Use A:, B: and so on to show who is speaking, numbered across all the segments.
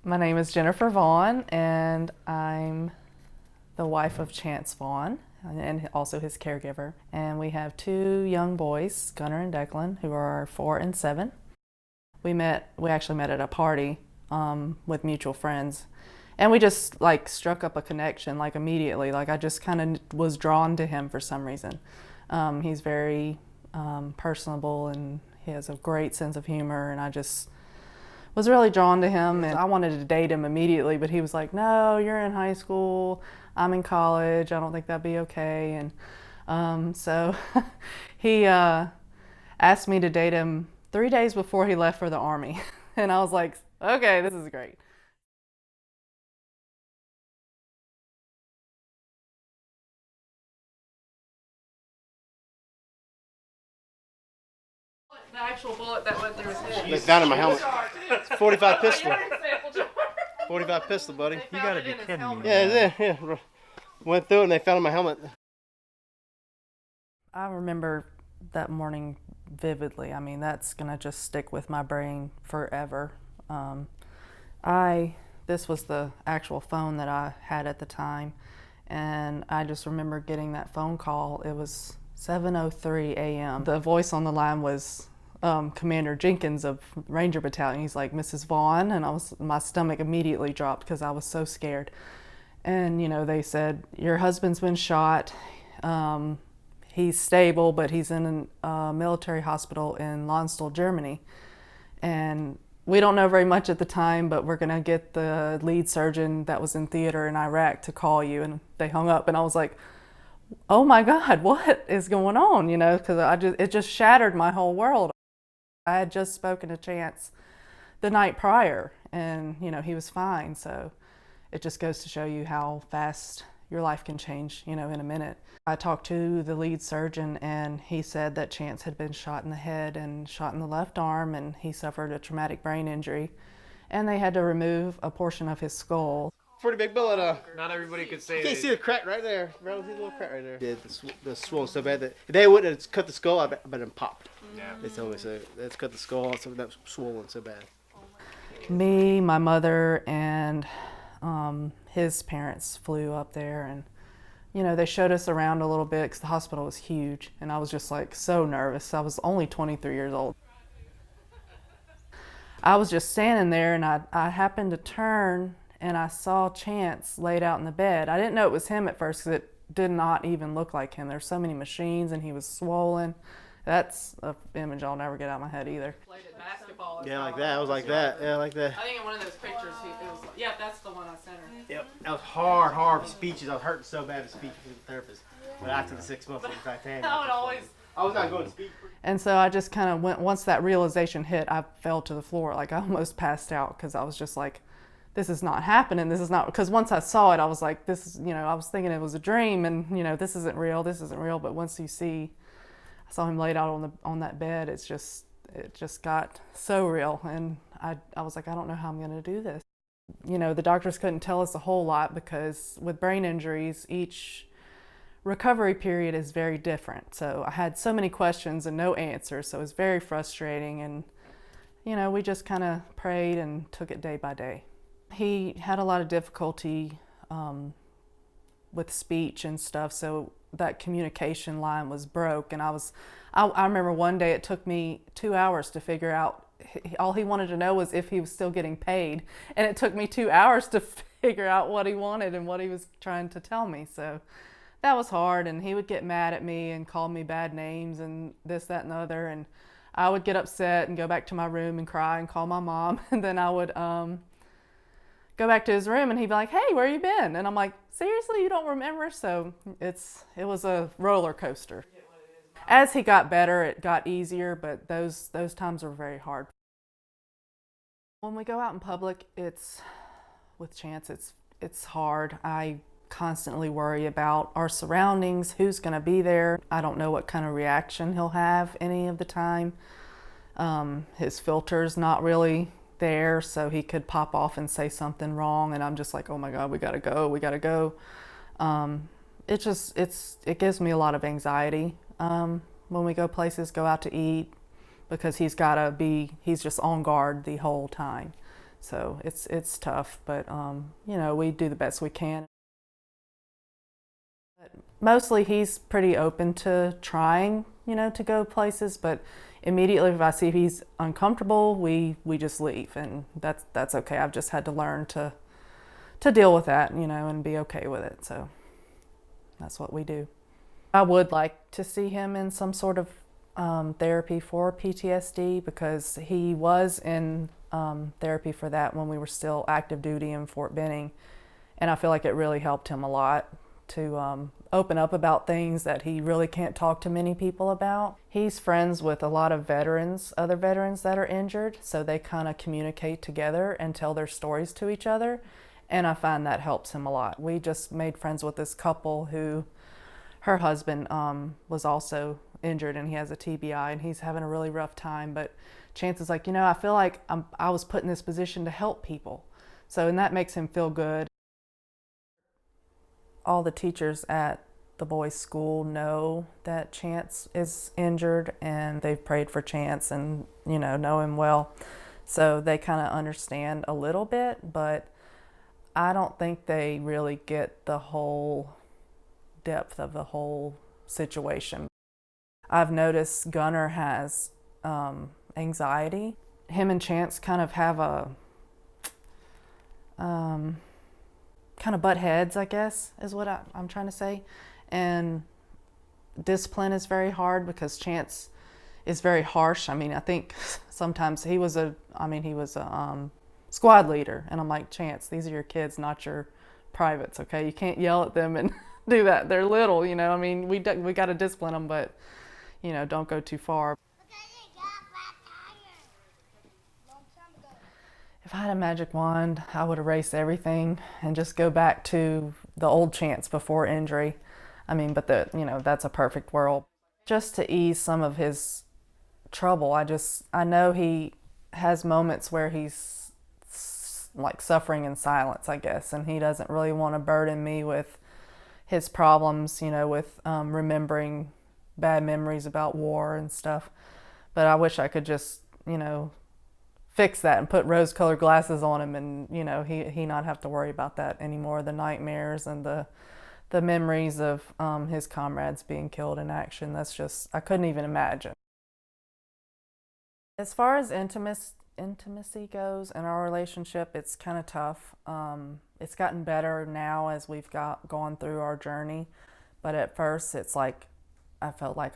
A: My name is Jennifer Vaughn, and I'm the wife of Chance Vaughn and also his caregiver. And we have two young boys, Gunnar and Declan, who are 4 and 7. We actually met at a party with mutual friends. And we just like struck up a connection like immediately. Like I just kind of was drawn to him for some reason. He's very personable and he has a great sense of humor, and I just was really drawn to him, and I wanted to date him immediately, but he was like, no, you're in high school, I'm in college, I don't think that'd be okay. And so he asked me to date him 3 days before he left for the Army. And I was like, okay, this is great. The actual bullet that went through his head.
B: They found in my helmet. It's 45 pistol. 45 pistol, buddy.
C: You gotta be kidding me.
B: Yeah. Went through it and they found in my helmet.
A: I remember that morning vividly. I mean, that's gonna just stick with my brain forever. This was the actual phone that I had at the time, and I just remember getting that phone call. It was 7:03 a.m. The voice on the line was Commander Jenkins of Ranger Battalion. He's like, Mrs. Vaughn, and my stomach immediately dropped because I was so scared. And they said, your husband's been shot. He's stable, but he's in a military hospital in Landstuhl, Germany. And we don't know very much at the time, but we're gonna get the lead surgeon that was in theater in Iraq to call you. And they hung up, and I was like, oh my God, what is going on? Because it just shattered my whole world. I had just spoken to Chance the night prior, and he was fine. So it just goes to show you how fast your life can change, in a minute. I talked to the lead surgeon, and he said that Chance had been shot in the head and shot in the left arm, and he suffered a traumatic brain injury, and they had to remove a portion of his skull.
B: Pretty big bullet.
C: Not everybody could say
B: You can't
C: that.
B: see the crack right there. Bro, see the little crack right there. Yeah, the swollen so bad that if they wouldn't have cut the skull, I bet it popped.
C: Yeah.
B: They told me so. Let's cut the skull. So that was swollen so bad.
A: Me, my mother, and his parents flew up there, and they showed us around a little bit because the hospital was huge, and I was just like so nervous. I was only 23 years old. I was just standing there, and I happened to turn, and I saw Chance laid out in the bed. I didn't know it was him at first because it did not even look like him. There's so many machines, and he was swollen. That's an image I'll never get out of my head either. Played at basketball.
B: Yeah, like that. I was like that. Yeah, like that.
A: I think in one of those pictures, that's the one I sent her.
B: Yep. That was hard speeches. I was hurting so bad to speak to the therapist. But after the 6 months of the Titanic, I was not going to speak.
A: And so I just kind of went, once that realization hit, I fell to the floor. Like I almost passed out because I was just like, this is not happening. This is not, because once I saw it, I was like, this is, I was thinking it was a dream, and, this isn't real. But once you see, I saw him laid out on that bed, it just got so real. And I was like, I don't know how I'm going to do this. The doctors couldn't tell us a whole lot because with brain injuries, each recovery period is very different. So I had so many questions and no answers. So it was very frustrating. And, we just kind of prayed and took it day by day. He had a lot of difficulty with speech and stuff. So that communication line was broke. And I remember one day it took me 2 hours to figure out. All he wanted to know was if he was still getting paid. And it took me 2 hours to figure out what he wanted and what he was trying to tell me. So that was hard. And he would get mad at me and call me bad names and this, that, and the other. And I would get upset and go back to my room and cry and call my mom. And then I would go back to his room, and he'd be like, hey, where you been? And I'm like, seriously, you don't remember? So it was a roller coaster. As he got better, it got easier, but those times were very hard. When we go out in public, with Chance, it's hard. I constantly worry about our surroundings, who's going to be there. I don't know what kind of reaction he'll have any of the time. His filter's not really there, so he could pop off and say something wrong, and I'm just like, oh my God, we gotta go. It gives me a lot of anxiety when we go places, go out to eat, because he's just on guard the whole time. So it's tough, but you know, we do the best we can. But mostly he's pretty open to trying, you know, to go places, but immediately if I see he's uncomfortable, we just leave, and that's okay. I've just had to learn to deal with that, you know, and be okay with it. So that's what we do. I would like to see him in some sort of therapy for PTSD, because he was in therapy for that when we were still active duty in Fort Benning, and I feel like it really helped him a lot to open up about things that he really can't talk to many people about. He's friends with a lot of veterans, other veterans that are injured, so they kind of communicate together and tell their stories to each other, and I find that helps him a lot. We just made friends with this couple who, her husband was also injured and he has a TBI and he's having a really rough time, but Chance is like, you know, I feel like I was put in this position to help people. So, and that makes him feel good. All the teachers at the boys' school know that Chance is injured, and they've prayed for Chance and, you know him well. So they kind of understand a little bit, but I don't think they really get the whole depth of the whole situation. I've noticed Gunner has anxiety. Him and Chance kind of have a kind of butt heads, I guess, is what I'm trying to say. And discipline is very hard because Chance is very harsh. I mean, I think sometimes he was a squad leader, and I'm like, Chance, these are your kids, not your privates, okay? You can't yell at them and do that. They're little, you know. I mean, we got to discipline them, but, you know, don't go too far. If I had a magic wand, I would erase everything and just go back to the old Chance before injury. I mean, but that's a perfect world. Just to ease some of his trouble, I know he has moments where he's like suffering in silence, I guess, and he doesn't really want to burden me with his problems, you know, with remembering bad memories about war and stuff. But I wish I could just, you know, fix that and put rose-colored glasses on him, and, you know, he not have to worry about that anymore. The nightmares and the memories of his comrades being killed in action, that's just, I couldn't even imagine. As far as intimacy goes in our relationship, it's kind of tough. It's gotten better now as we've gone through our journey, but at first it's like I felt like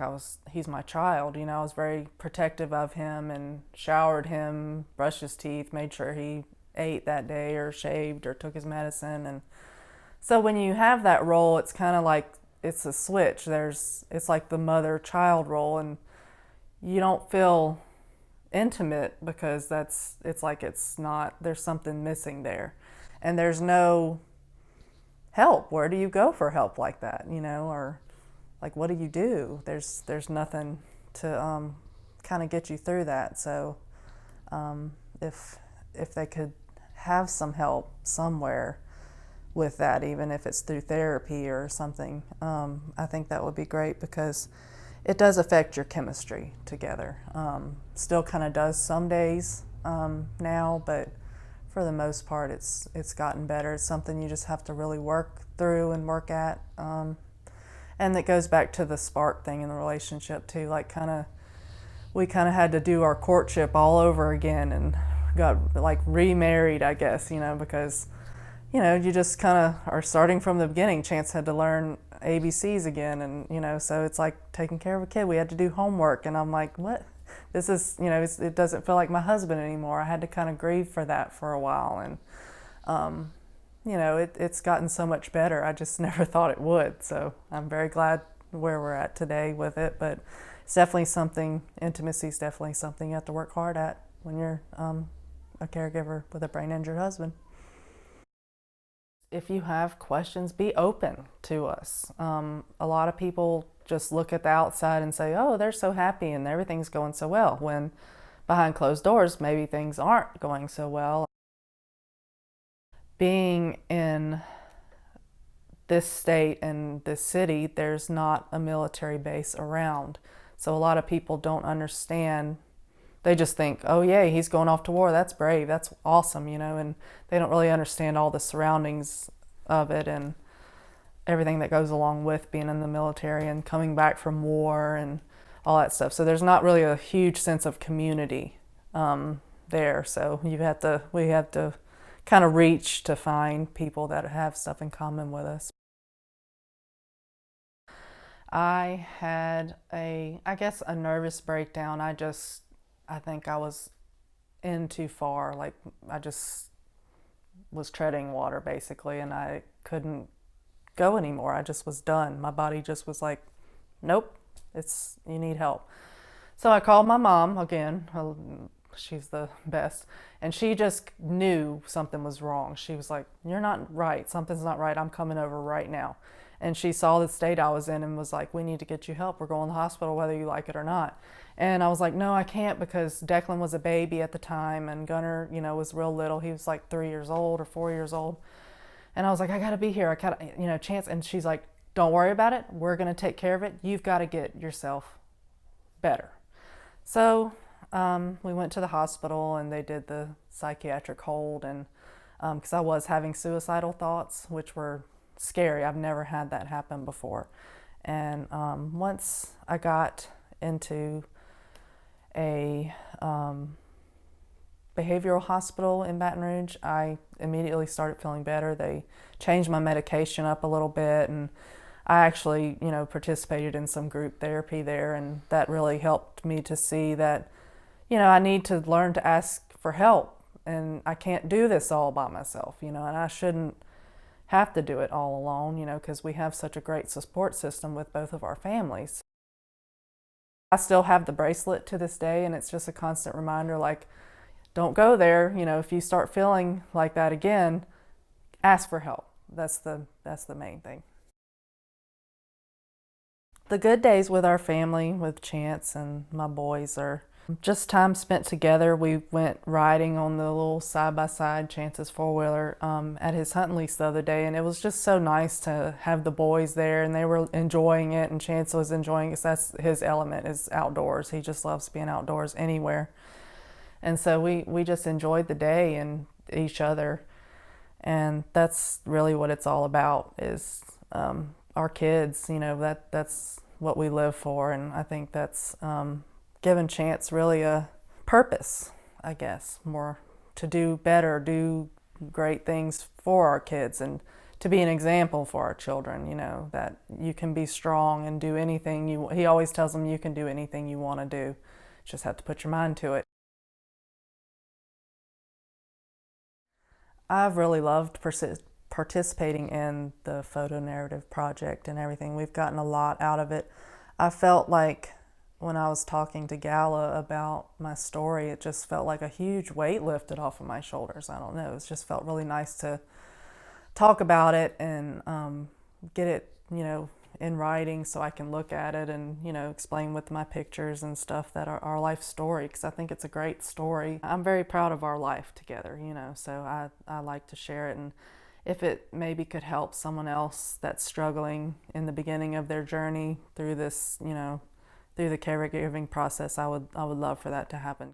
A: he's my child, you know. I was very protective of him and showered him, brushed his teeth, made sure he ate that day or shaved or took his medicine. And so when you have that role, it's kind of like it's a switch. It's like the mother-child role, and you don't feel intimate because it's like it's not, there's something missing there. And there's no help. Where do you go for help like that, you know, or like, what do you do? There's nothing to kind of get you through that. So if they could have some help somewhere with that, even if it's through therapy or something, I think that would be great, because it does affect your chemistry together. Still kind of does some days now, but for the most part, it's gotten better. It's something you just have to really work through and work at. And that goes back to the spark thing in the relationship too. Like we kind of had to do our courtship all over again and got like remarried, I guess, you know, because, you know, you just kind of are starting from the beginning. Chance had to learn ABCs again, and, you know, so it's like taking care of a kid. We had to do homework, and I'm like, what? This is, you know, it doesn't feel like my husband anymore. I had to kind of grieve for that for a while, and you know, it's gotten so much better. I just never thought it would. So I'm very glad where we're at today with it. But it's definitely something, intimacy is definitely something you have to work hard at when you're a caregiver with a brain injured husband. If you have questions, be open to us. A lot of people just look at the outside and say, oh, they're so happy and everything's going so well, when behind closed doors, maybe things aren't going so well. Being in this state and this city, there's not a military base around. So a lot of people don't understand they just think, oh yeah, he's going off to war, that's brave, that's awesome, you know, and they don't really understand all the surroundings of it and everything that goes along with being in the military and coming back from war and all that stuff. So there's not really a huge sense of community there. So we have to kind of reach to find people that have stuff in common with us. I had I guess a nervous breakdown. I think I was in too far. Like I just was treading water basically, and I couldn't go anymore. I just was done. My body just was like, nope, you need help. So I called my mom again. She's the best. And she just knew something was wrong. She was like, you're not right. Something's not right. I'm coming over right now. And she saw the state I was in and was like, we need to get you help. We're going to the hospital whether you like it or not. And I was like, no, I can't, because Declan was a baby at the time and Gunnar, you know, was real little. He was like 3 years old or 4 years old. And I was like, I gotta be here. I gotta, you know, Chance. And she's like, don't worry about it. We're gonna take care of it. You've got to get yourself better. So we went to the hospital and they did the psychiatric hold, and because I was having suicidal thoughts, which were scary. I've never had that happen before. And once I got into a behavioral hospital in Baton Rouge, I immediately started feeling better. They changed my medication up a little bit, and I actually, you know, participated in some group therapy there, and that really helped me to see that, you know, I need to learn to ask for help, and I can't do this all by myself, you know, and I shouldn't have to do it all alone, you know, because we have such a great support system with both of our families. I still have the bracelet to this day, and it's just a constant reminder, like, don't go there. You know, if you start feeling like that again, ask for help. That's the main thing. The good days with our family, with Chance and my boys, are just time spent together. We went riding on the little side-by-side Chance's four-wheeler at his hunting lease the other day, and it was just so nice to have the boys there, and they were enjoying it, and Chance was enjoying it. So that's his element, is outdoors. He just loves being outdoors anywhere. And so we just enjoyed the day and each other, and that's really what it's all about, is our kids. You know, that's what we live for, and I think that's given Chance really a purpose, I guess, more to do better, do great things for our kids, and to be an example for our children, you know, that you can be strong and do anything he always tells them, you can do anything you want to do, just have to put your mind to it. I've really loved participating in the photo narrative project and everything. We've gotten a lot out of it. I felt like when I was talking to Gala about my story, it just felt like a huge weight lifted off of my shoulders. I don't know, it just felt really nice to talk about it and get it, you know, in writing so I can look at it and, you know, explain with my pictures and stuff that our life story, because I think it's a great story. I'm very proud of our life together, you know, so I like to share it. And if it maybe could help someone else that's struggling in the beginning of their journey through this, you know, through the caregiving process, I would love for that to happen.